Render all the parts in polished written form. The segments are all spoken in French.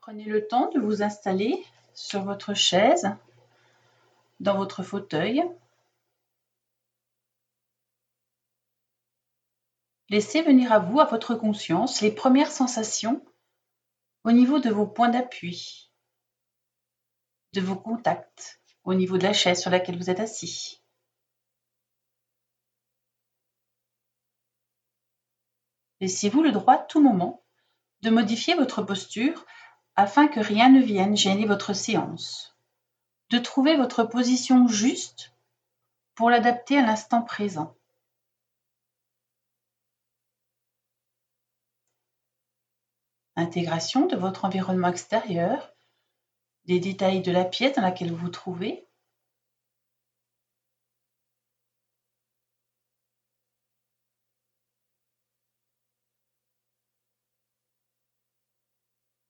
Prenez le temps de vous installer sur votre chaise, dans votre fauteuil. Laissez venir à vous, à votre conscience, les premières sensations au niveau de vos points d'appui, de vos contacts, au niveau de la chaise sur laquelle vous êtes assis. Laissez-vous le droit à tout moment de modifier votre posture afin que rien ne vienne gêner votre séance, de trouver votre position juste pour l'adapter à l'instant présent. Intégration de votre environnement extérieur, des détails de la pièce dans laquelle vous vous trouvez.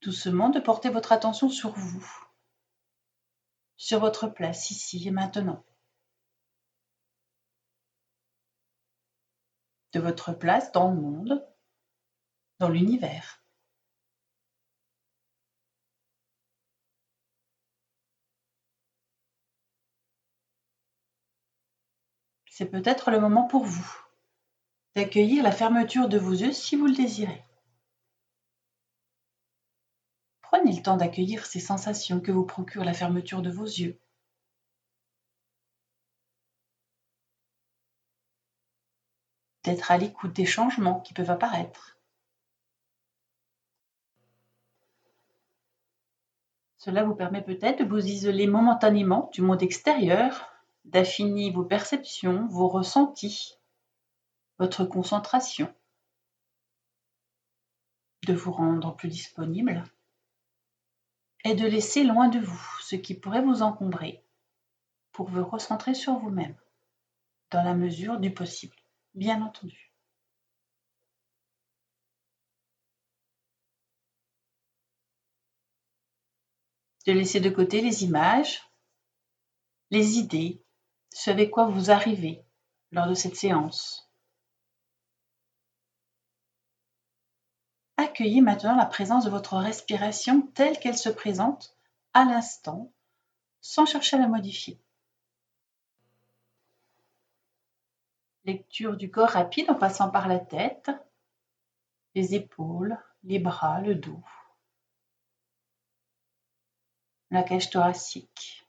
Doucement de porter votre attention sur vous, sur votre place ici et maintenant. De votre place dans le monde, dans l'univers. C'est peut-être le moment pour vous d'accueillir la fermeture de vos yeux si vous le désirez. Prenez le temps d'accueillir ces sensations que vous procure la fermeture de vos yeux. D'être à l'écoute des changements qui peuvent apparaître. Cela vous permet peut-être de vous isoler momentanément du monde extérieur, d'affiner vos perceptions, vos ressentis, votre concentration, de vous rendre plus disponible et de laisser loin de vous ce qui pourrait vous encombrer pour vous recentrer sur vous-même, dans la mesure du possible, bien entendu. De laisser de côté les images, les idées, ce avec quoi vous arrivez lors de cette séance. Accueillez maintenant la présence de votre respiration telle qu'elle se présente à l'instant, sans chercher à la modifier. Lecture du corps rapide en passant par la tête, les épaules, les bras, le dos, la cage thoracique,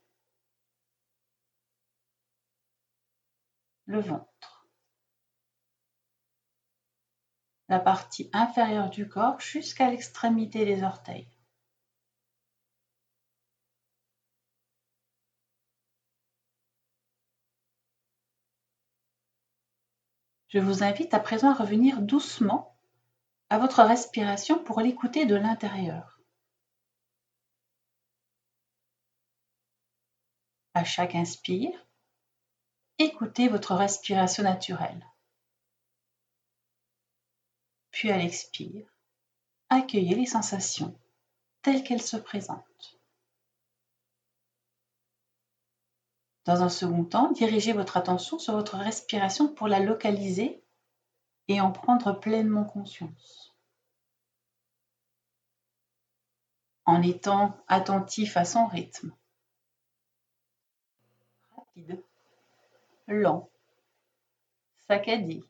le ventre, la partie inférieure du corps jusqu'à l'extrémité des orteils. Je vous invite à présent à revenir doucement à votre respiration pour l'écouter de l'intérieur. À chaque inspire, écoutez votre respiration naturelle. Puis à l'expire, accueillez les sensations telles qu'elles se présentent. Dans un second temps, dirigez votre attention sur votre respiration pour la localiser et en prendre pleinement conscience. En étant attentif à son rythme. Rapide, lent, saccadé,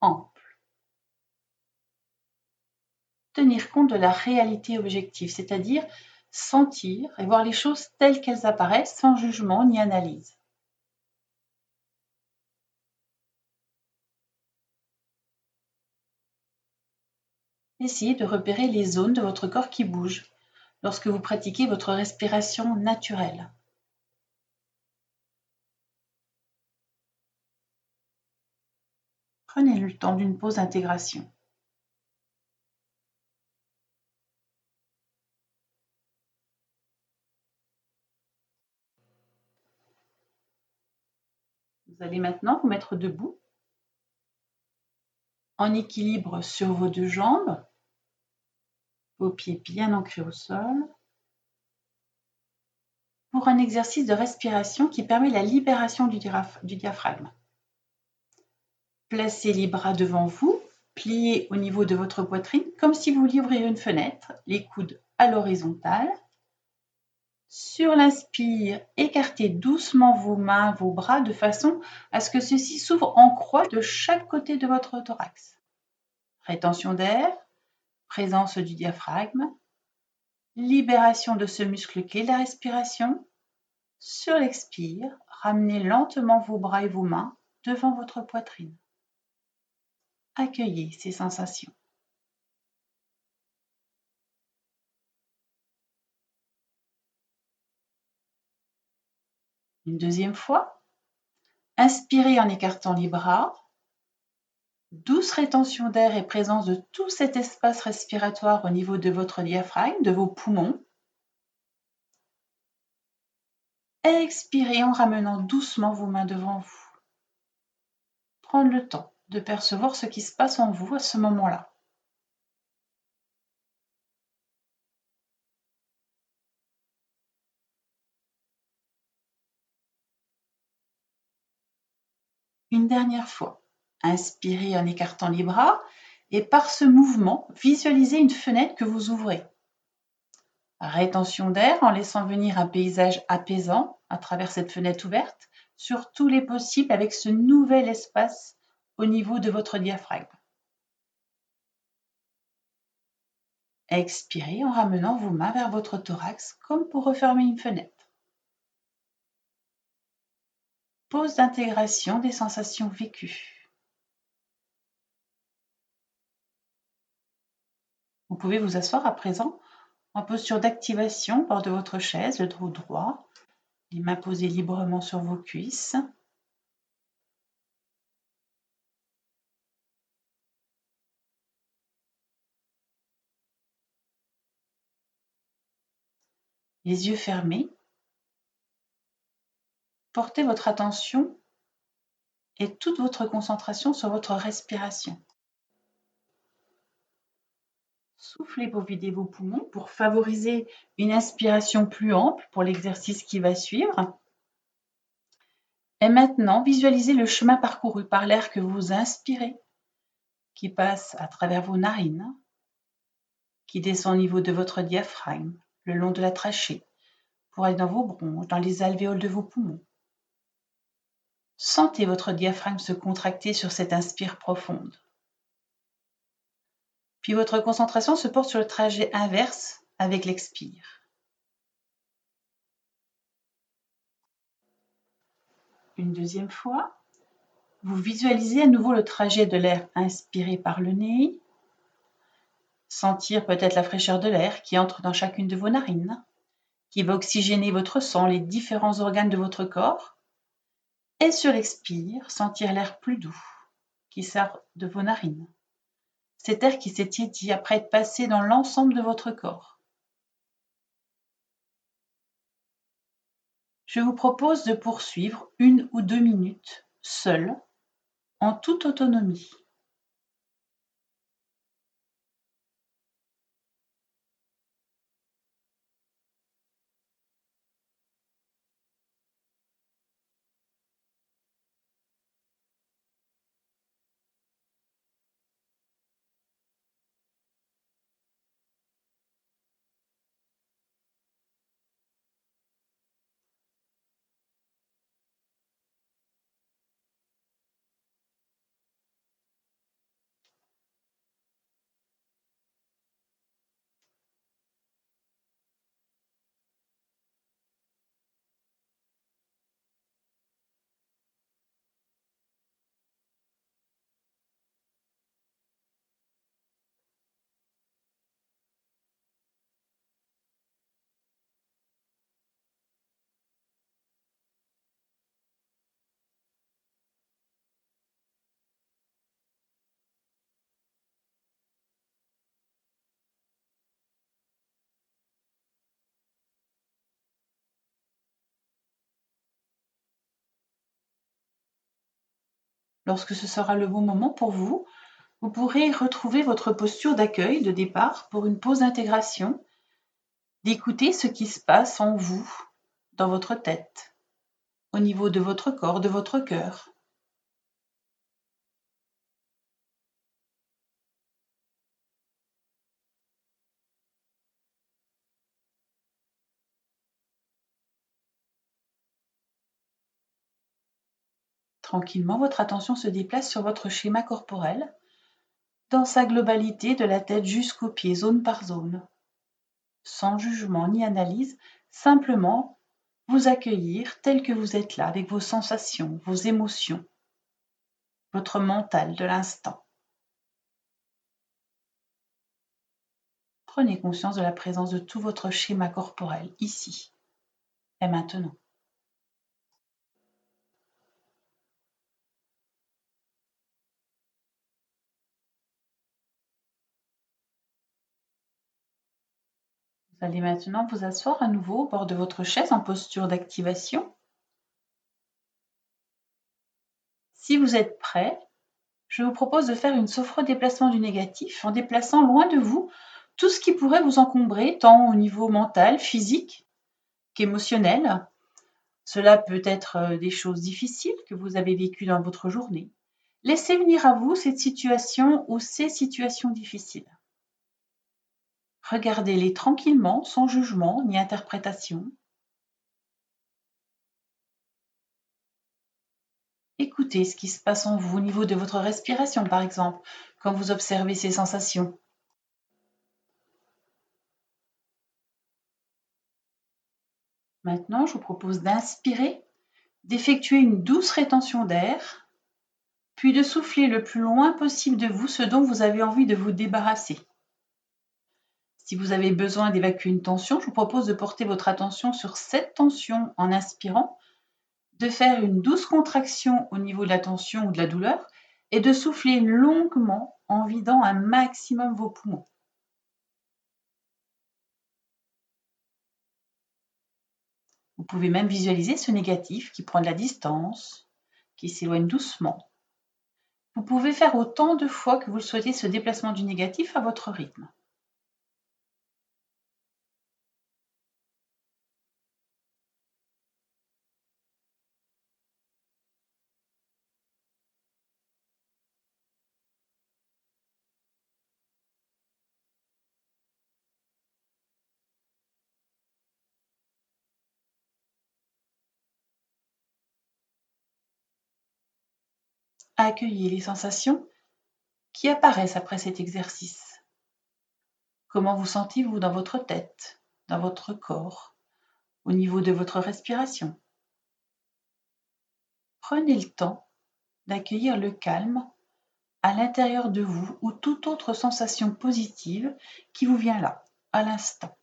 ample. Tenir compte de la réalité objective, c'est-à-dire sentir et voir les choses telles qu'elles apparaissent sans jugement ni analyse. Essayez de repérer les zones de votre corps qui bougent lorsque vous pratiquez votre respiration naturelle. Prenez le temps d'une pause d'intégration. Vous allez maintenant vous mettre debout, en équilibre sur vos deux jambes, vos pieds bien ancrés au sol, pour un exercice de respiration qui permet la libération du diaphragme. Placez les bras devant vous pliés au niveau de votre poitrine, comme si vous vouliez ouvrir une fenêtre, les coudes à l'horizontale. Sur l'inspire, écartez doucement vos mains, vos bras, de façon à ce que ceux-ci s'ouvrent en croix de chaque côté de votre thorax. Rétention d'air, présence du diaphragme, libération de ce muscle qu'est la respiration. Sur l'expire, ramenez lentement vos bras et vos mains devant votre poitrine. Accueillez ces sensations. Une deuxième fois, inspirez en écartant les bras. Douce rétention d'air et présence de tout cet espace respiratoire au niveau de votre diaphragme, de vos poumons. Expirez en ramenant doucement vos mains devant vous. Prendre le temps de percevoir ce qui se passe en vous à ce moment-là. Une dernière fois, inspirez en écartant les bras et par ce mouvement, visualisez une fenêtre que vous ouvrez. Rétention d'air en laissant venir un paysage apaisant à travers cette fenêtre ouverte sur tous les possibles avec ce nouvel espace au niveau de votre diaphragme. Expirez en ramenant vos mains vers votre thorax comme pour refermer une fenêtre. Pause d'intégration des sensations vécues. Vous pouvez vous asseoir à présent en posture d'activation bord de votre chaise, le dos droit, les mains posées librement sur vos cuisses. Les yeux fermés. Portez votre attention et toute votre concentration sur votre respiration. Soufflez pour vider vos poumons, pour favoriser une inspiration plus ample pour l'exercice qui va suivre. Et maintenant, visualisez le chemin parcouru par l'air que vous inspirez, qui passe à travers vos narines, qui descend au niveau de votre diaphragme, le long de la trachée, pour aller dans vos bronches, dans les alvéoles de vos poumons. Sentez votre diaphragme se contracter sur cette inspire profonde. Puis votre concentration se porte sur le trajet inverse avec l'expire. Une deuxième fois, vous visualisez à nouveau le trajet de l'air inspiré par le nez, sentir peut-être la fraîcheur de l'air qui entre dans chacune de vos narines, qui va oxygéner votre sang, les différents organes de votre corps, et sur l'expire, sentir l'air plus doux qui sort de vos narines. Cet air qui s'est étié après être passé dans l'ensemble de votre corps. Je vous propose de poursuivre 1 ou 2 minutes, seul, en toute autonomie. Lorsque ce sera le bon moment pour vous, vous pourrez retrouver votre posture d'accueil de départ pour une pause d'intégration, d'écouter ce qui se passe en vous, dans votre tête, au niveau de votre corps, de votre cœur. Tranquillement, votre attention se déplace sur votre schéma corporel, dans sa globalité de la tête jusqu'aux pieds, zone par zone. Sans jugement ni analyse, simplement vous accueillir tel que vous êtes là, avec vos sensations, vos émotions, votre mental de l'instant. Prenez conscience de la présence de tout votre schéma corporel, ici et maintenant. Vous allez maintenant vous asseoir à nouveau au bord de votre chaise en posture d'activation. Si vous êtes prêt, je vous propose de faire une sophro-déplacement du négatif en déplaçant loin de vous tout ce qui pourrait vous encombrer, tant au niveau mental, physique qu'émotionnel. Cela peut être des choses difficiles que vous avez vécues dans votre journée. Laissez venir à vous cette situation ou ces situations difficiles. Regardez-les tranquillement, sans jugement ni interprétation. Écoutez ce qui se passe en vous au niveau de votre respiration, par exemple, quand vous observez ces sensations. Maintenant, je vous propose d'inspirer, d'effectuer une douce rétention d'air, puis de souffler le plus loin possible de vous ce dont vous avez envie de vous débarrasser. Si vous avez besoin d'évacuer une tension, je vous propose de porter votre attention sur cette tension en inspirant, de faire une douce contraction au niveau de la tension ou de la douleur et de souffler longuement en vidant un maximum vos poumons. Vous pouvez même visualiser ce négatif qui prend de la distance, qui s'éloigne doucement. Vous pouvez faire autant de fois que vous le souhaitez ce déplacement du négatif à votre rythme. Accueillez les sensations qui apparaissent après cet exercice. Comment vous sentez-vous dans votre tête, dans votre corps, au niveau de votre respiration? Prenez le temps d'accueillir le calme à l'intérieur de vous ou toute autre sensation positive qui vous vient là, à l'instant.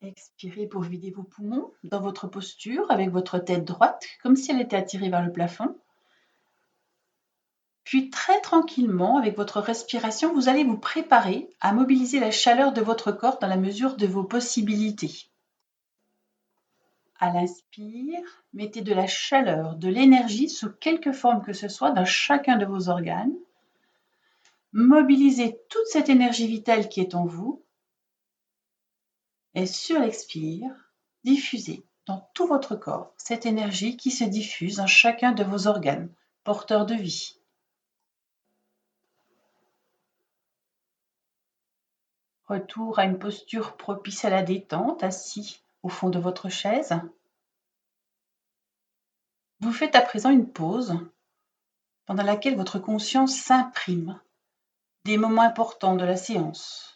Expirez pour vider vos poumons dans votre posture avec votre tête droite, comme si elle était attirée vers le plafond. Puis très tranquillement, avec votre respiration, vous allez vous préparer à mobiliser la chaleur de votre corps dans la mesure de vos possibilités. À l'inspire, mettez de la chaleur, de l'énergie sous quelque forme que ce soit dans chacun de vos organes. Mobilisez toute cette énergie vitale qui est en vous. Et sur l'expire, diffusez dans tout votre corps cette énergie qui se diffuse dans chacun de vos organes, porteurs de vie. Retour à une posture propice à la détente, assis au fond de votre chaise. Vous faites à présent une pause pendant laquelle votre conscience s'imprime des moments importants de la séance.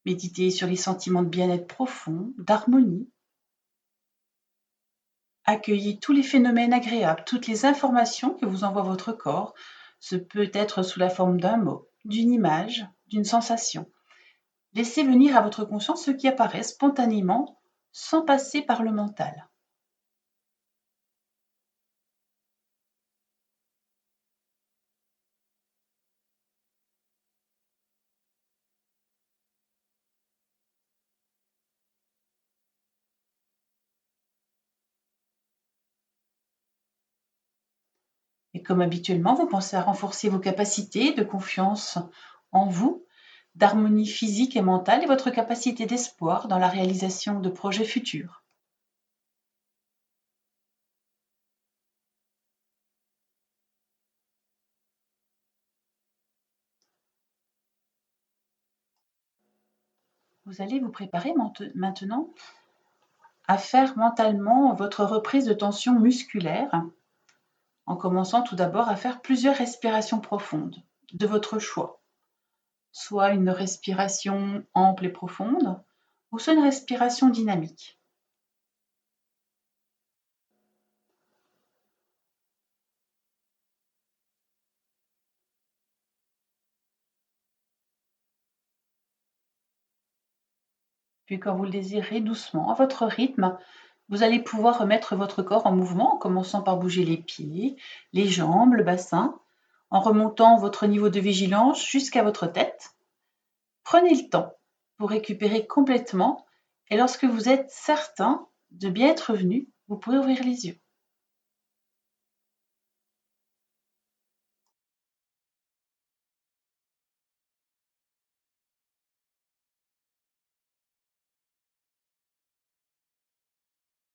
Méditez sur les sentiments de bien-être profond, d'harmonie. Accueillez tous les phénomènes agréables, toutes les informations que vous envoie votre corps. Ce peut être sous la forme d'un mot, d'une image, d'une sensation. Laissez venir à votre conscience ce qui apparaît spontanément, sans passer par le mental. Et comme habituellement, vous pensez à renforcer vos capacités de confiance en vous, d'harmonie physique et mentale et votre capacité d'espoir dans la réalisation de projets futurs. Vous allez vous préparer maintenant à faire mentalement votre reprise de tension musculaire, en commençant tout d'abord à faire plusieurs respirations profondes, de votre choix. Soit une respiration ample et profonde, ou soit une respiration dynamique. Puis quand vous le désirez doucement, à votre rythme, vous allez pouvoir remettre votre corps en mouvement en commençant par bouger les pieds, les jambes, le bassin, en remontant votre niveau de vigilance jusqu'à votre tête. Prenez le temps pour récupérer complètement et lorsque vous êtes certain de bien être revenu, vous pouvez ouvrir les yeux.